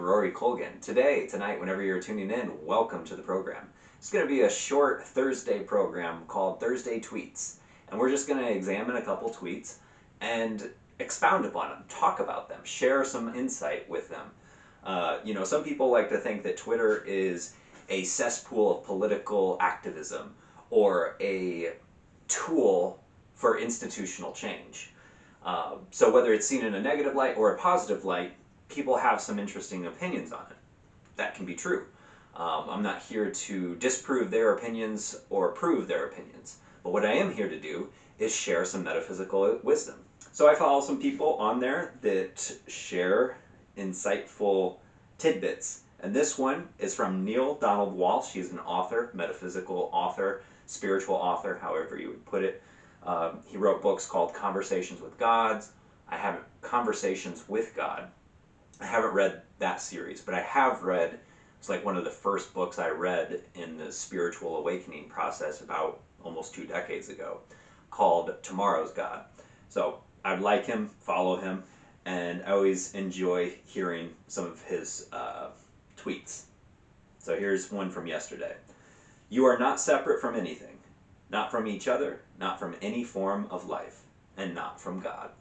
Dr. Rory Colgan. Tonight, whenever you're tuning in, welcome to the program. It's going to be a short Thursday program called Thursday Tweets. And we're just going to examine a couple tweets and expound upon them, talk about them, share some insight with them. Some people like to think that Twitter is a cesspool of political activism or a tool for institutional change. So whether it's seen in a negative light or a positive light, people have some interesting opinions on it. That can be true. I'm not here to disprove their opinions or prove their opinions, but what I am here to do is share some metaphysical wisdom. So I follow some people on there that share insightful tidbits, and this one is from Neale Walsch. He's an author, metaphysical author, spiritual author, however you would put it. He wrote books called Conversations with Gods. Conversations with God. I haven't read that series, but I have read, it's like one of the first books I read in the spiritual awakening process about almost 2 decades ago, called Tomorrow's God. So I'd like him, follow him, and I always enjoy hearing some of his tweets. So here's one from yesterday. You are not separate from anything, not from each other, not from any form of life, and not from God.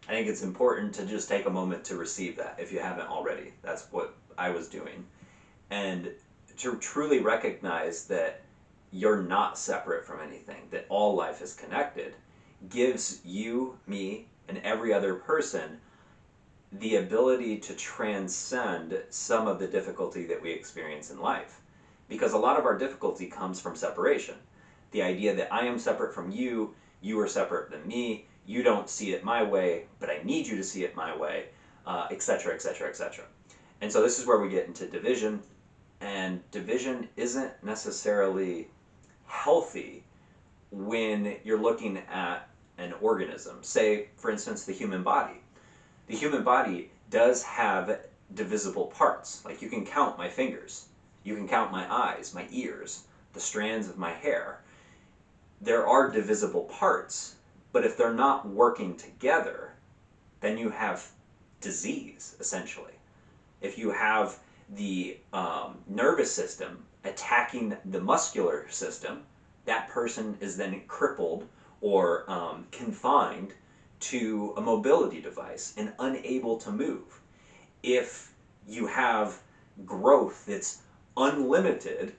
I think it's important to just take a moment to receive that if you haven't already. That's what I was doing. And to truly recognize that you're not separate from anything, that all life is connected, gives you, me, and every other person the ability to transcend some of the difficulty that we experience in life. Because a lot of our difficulty comes from separation. The idea that I am separate from you, you are separate than me, you don't see it my way, but I need you to see it my way, etc., etc., etc. And so this is where we get into division, and division isn't necessarily healthy when you're looking at an organism. Say, for instance, the human body. The human body does have divisible parts. Like, you can count my fingers, you can count my eyes, my ears, the strands of my hair. There are divisible parts, but if they're not working together, then you have disease, essentially. If you have the nervous system attacking the muscular system, that person is then crippled or confined to a mobility device and unable to move. If you have growth that's unlimited,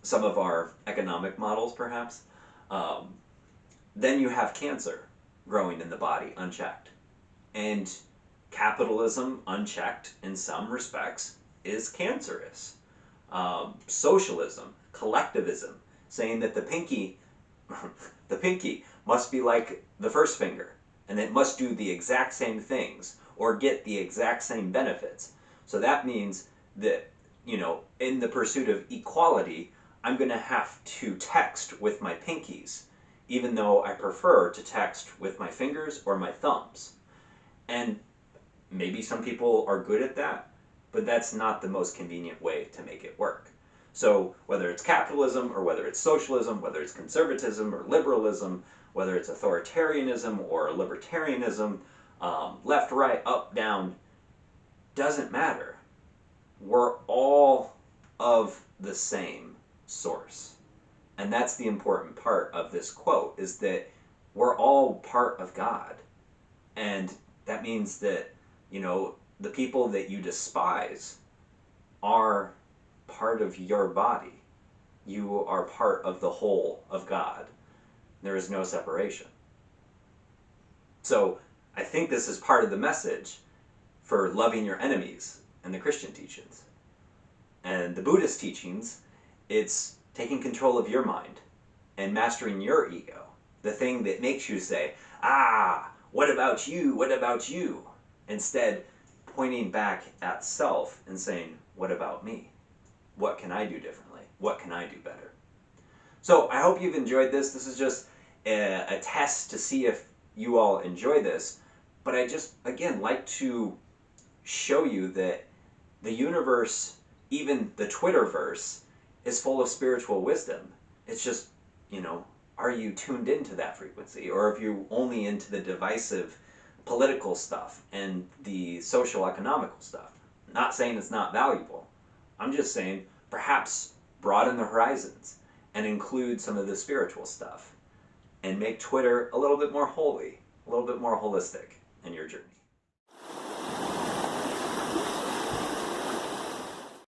some of our economic models perhaps, then you have cancer growing in the body unchecked. And capitalism unchecked in some respects is cancerous. Socialism, collectivism, saying that the pinky must be like the first finger, and it must do the exact same things or get the exact same benefits. So that means that, in the pursuit of equality, I'm going to have to text with my pinkies, even though I prefer to text with my fingers or my thumbs. And maybe some people are good at that, but that's not the most convenient way to make it work. So whether it's capitalism or whether it's socialism, whether it's conservatism or liberalism, whether it's authoritarianism or libertarianism, left, right, up, down, doesn't matter. We're all of the same source. And that's the important part of this quote, is that we're all part of God. And that means that, the people that you despise are part of your body. You are part of the whole of God. There is no separation. So I think this is part of the message for loving your enemies in the Christian teachings. And the Buddhist teachings, it's taking control of your mind and mastering your ego. The thing that makes you say, what about you? What about you? Instead, pointing back at self and saying, what about me? What can I do differently? What can I do better? So I hope you've enjoyed this. This is just a test to see if you all enjoy this. But I just, again, like to show you that the universe, even the Twitterverse, is full of spiritual wisdom. It's just, are you tuned into that frequency? Or if you're only into the divisive political stuff and the social economical stuff. Not saying it's not valuable. I'm just saying perhaps broaden the horizons and include some of the spiritual stuff and make Twitter a little bit more holy, a little bit more holistic in your journey.